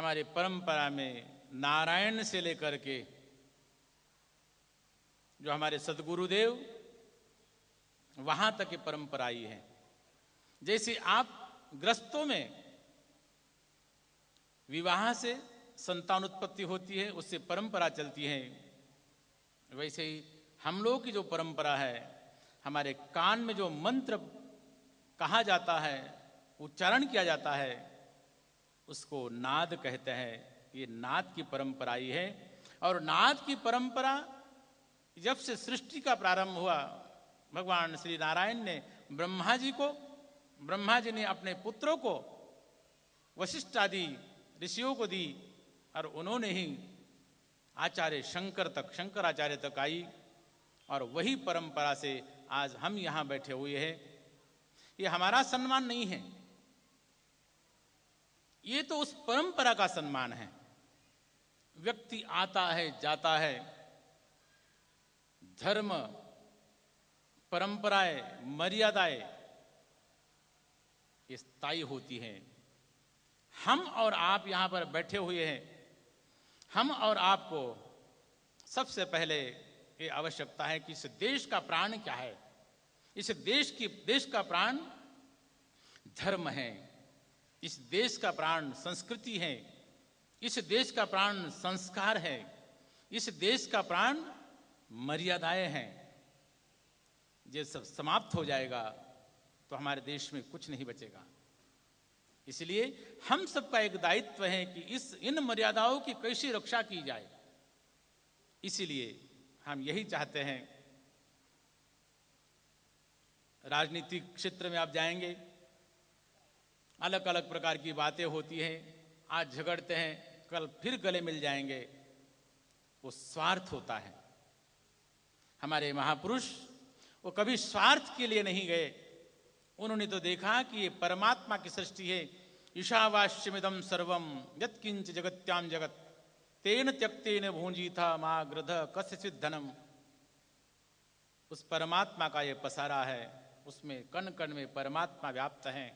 हमारी परंपरा में नारायण से लेकर के जो हमारे सदगुरुदेव वहां तक की परंपरा आई है। जैसे आप ग्रस्तों में विवाह से संतान उत्पत्ति होती है, उससे परंपरा चलती है, वैसे ही हम लोगों की जो परंपरा है, हमारे कान में जो मंत्र कहा जाता है, उच्चारण किया जाता है, उसको नाद कहते हैं। ये नाद की परंपरा ही है। और नाद की परंपरा जब से सृष्टि का प्रारंभ हुआ, भगवान श्री नारायण ने ब्रह्मा जी ने अपने पुत्रों को वशिष्ठ आदि ऋषियों को दी और उन्होंने ही आचार्य शंकराचार्य तक आई। और वही परंपरा से आज हम यहां बैठे हुए हैं। ये हमारा सम्मान नहीं है, ये तो उस परंपरा का सम्मान है। व्यक्ति आता है जाता है, धर्म, परंपराएं, मर्यादाएं ये स्थायी होती हैं। हम और आप यहां पर बैठे हुए हैं, हम और आपको सबसे पहले ये आवश्यकता है कि इस देश का प्राण क्या है। इस देश का प्राण धर्म है, इस देश का प्राण संस्कृति है, इस देश का प्राण संस्कार है, इस देश का प्राण मर्यादाएं हैं। ये सब समाप्त हो जाएगा तो हमारे देश में कुछ नहीं बचेगा। इसलिए हम सबका एक दायित्व है कि इन मर्यादाओं की कैसी रक्षा की जाए। इसलिए हम यही चाहते हैं। राजनीतिक क्षेत्र में आप जाएंगे, अलग अलग प्रकार की बातें होती हैं। आज झगड़ते हैं, कल फिर गले मिल जाएंगे। वो स्वार्थ होता है। हमारे महापुरुष वो कभी स्वार्थ के लिए नहीं गए। उन्होंने तो देखा कि ये परमात्मा की सृष्टि है। ईशावास्यमिदं सर्वं यत्किंच जगत्याम जगत तेन त्यक्तेन भूंजीथा मा गृध कस्यचित् धनम। उस परमात्मा का ये पसारा है, उसमें कण कण में परमात्मा व्याप्त है।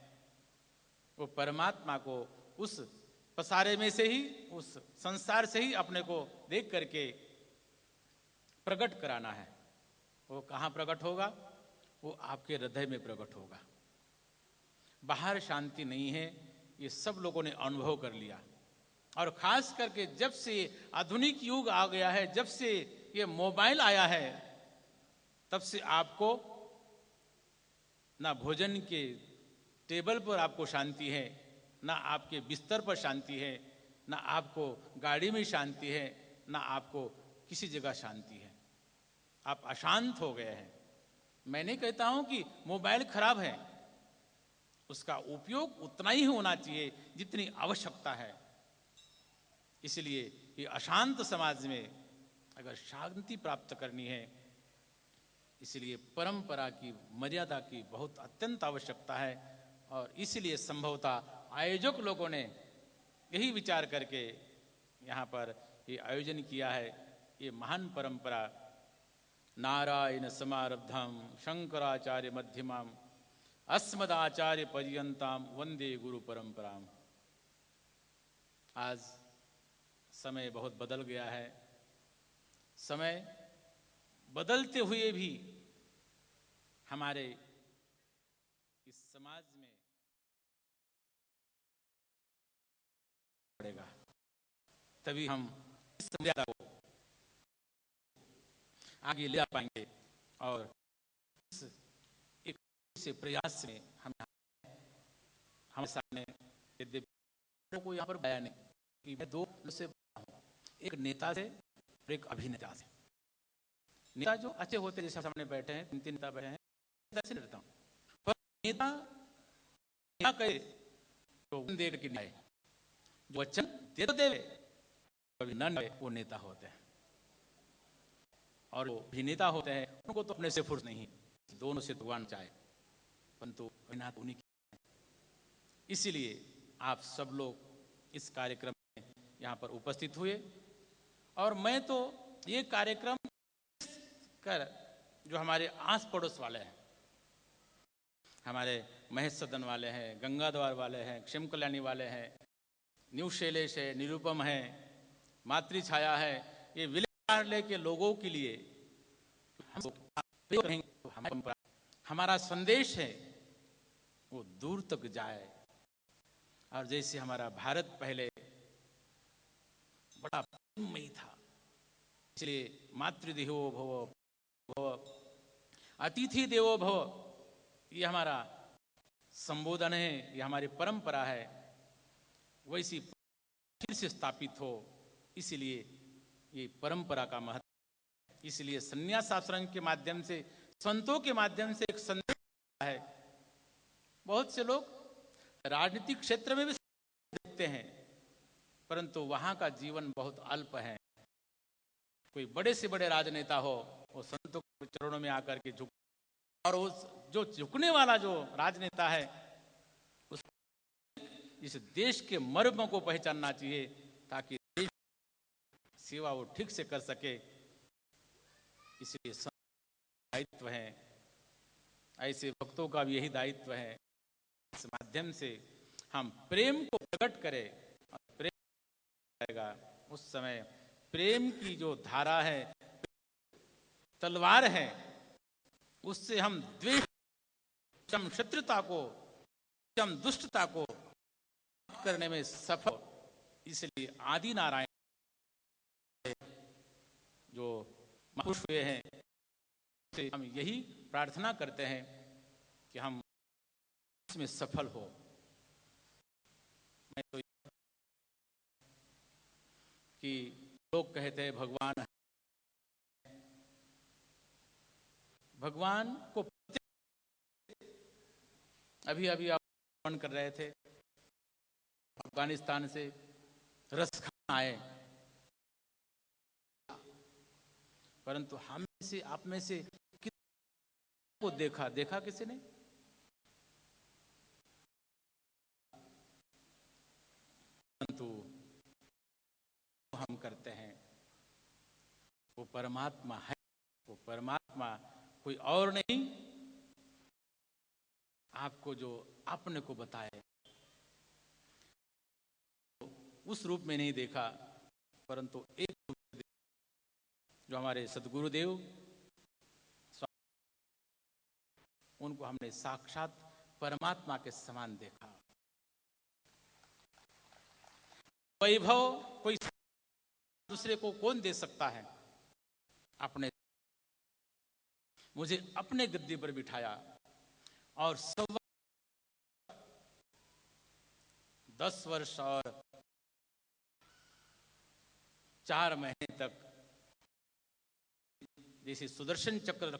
वो परमात्मा को उस पसारे में से ही, उस संसार से ही अपने को देख करके प्रकट कराना है। वो कहाँ प्रकट होगा? वो आपके हृदय में प्रकट होगा। बाहर शांति नहीं है, ये सब लोगों ने अनुभव कर लिया। और खास करके जब से आधुनिक युग आ गया है, जब से ये मोबाइल आया है, तब से आपको ना भोजन के टेबल पर आपको शांति है, ना आपके बिस्तर पर शांति है, ना आपको गाड़ी में शांति है, ना आपको किसी जगह शांति है। आप अशांत हो गए हैं। मैं नहीं कहता हूं कि मोबाइल खराब है, उसका उपयोग उतना ही होना चाहिए जितनी आवश्यकता है। इसलिए ये अशांत समाज में अगर शांति प्राप्त करनी है, इसलिए परंपरा की, मर्यादा की बहुत अत्यंत आवश्यकता है। और इसलिए संभवतः आयोजक लोगों ने यही विचार करके यहाँ पर ये आयोजन किया है। ये महान परंपरा नारायण समारब्धम शंकराचार्य मध्यमाम अस्मदाचार्य पर्यंताम वंदे गुरु परंपराम। आज समय बहुत बदल गया है। समय बदलते हुए भी हमारे इस समाज में पड़ेगा, तभी हम इस मर्यादा को आगे ले जा पाएंगे। और इस एक से प्रयास में हम सामने को यहाँ पर बयान है कि मैं दो से हूँ, एक नेता से और एक अभिनेता से। नेता जो अच्छे होते हैं, जैसे सामने बैठे हैं, तीन नेता बैठे हैं, ऐसे रहता हूँ। पर नेता कहे तो देर की न्याय, जो वचन दे तो देवे, कभी न दे, वो नेता होते हैं। और वो अभिनेता होते हैं, उनको तो अपने से फुर्सत नहीं, दोनों से भगवान चाहे, परंतु अभिनेता उन्हीं की। इसीलिए आप सब लोग इस कार्यक्रम में यहाँ पर उपस्थित हुए। और मैं तो ये कार्यक्रम कर जो हमारे आस पड़ोस वाले हैं, हमारे महेश सदन वाले हैं, गंगाद्वार वाले हैं, क्षेम कल्याणी वाले हैं, न्यू शैलेश है, निरुपम है, मातृ छाया है, ये विले के लोगों के लिए हमारा संदेश है वो दूर तक जाए। और जैसे हमारा भारत पहले बड़ा प्रेममयी था, इसलिए मातृदेवो भव भव अतिथि देवो भव, ये हमारा संबोधन है, ये हमारी परंपरा है। वैसी फिर से स्थापित हो, इसलिए ये परंपरा का महत्व। इसलिए संन्यास आश्रम के माध्यम से, संतों के माध्यम से एक संदेश है। बहुत से लोग राजनीतिक क्षेत्र में भी देखते हैं, परंतु वहां का जीवन बहुत अल्प है। कोई बड़े से बड़े राजनेता हो, वो संतों के चरणों में आकर के झुक, और उस जो झुकने वाला जो राजनेता है उसको इस देश के मर्म को पहचानना चाहिए, ताकि देश सेवा वो ठीक से कर सके। इसलिए दायित्व है, ऐसे भक्तों का भी यही दायित्व है, इस माध्यम से हम प्रेम को प्रकट करें। और प्रेम आएगा उस समय, प्रेम की जो धारा है, तलवार है, उससे हम द्वेष, हम शत्रुता को, हम दुष्टता को करने में सफल। इसलिए आदि नारायण जो महापुरुष हुए हैं, से हम यही प्रार्थना करते हैं कि हम इसमें सफल हो। मैं तो कि लोग कहते हैं भगवान है, भगवान को अभी अभी आप कर रहे थे, अफगानिस्तान से रस खाना आए, परंतु हम में से, आप में से किसी को देखा किसी ने? परंतु हम करते हैं, वो परमात्मा है, वो परमात्मा कोई और नहीं, आपको जो अपने को बताए, उस रूप में नहीं देखा, परंतु एक रूप में जो हमारे सदगुरुदेव, उनको हमने साक्षात परमात्मा के समान देखा। वैभव कोई दूसरे को कौन दे सकता है? अपने मुझे अपने गद्दी पर बिठाया और 10 वर्ष और 4 महीने तक जैसे सुदर्शन चक्र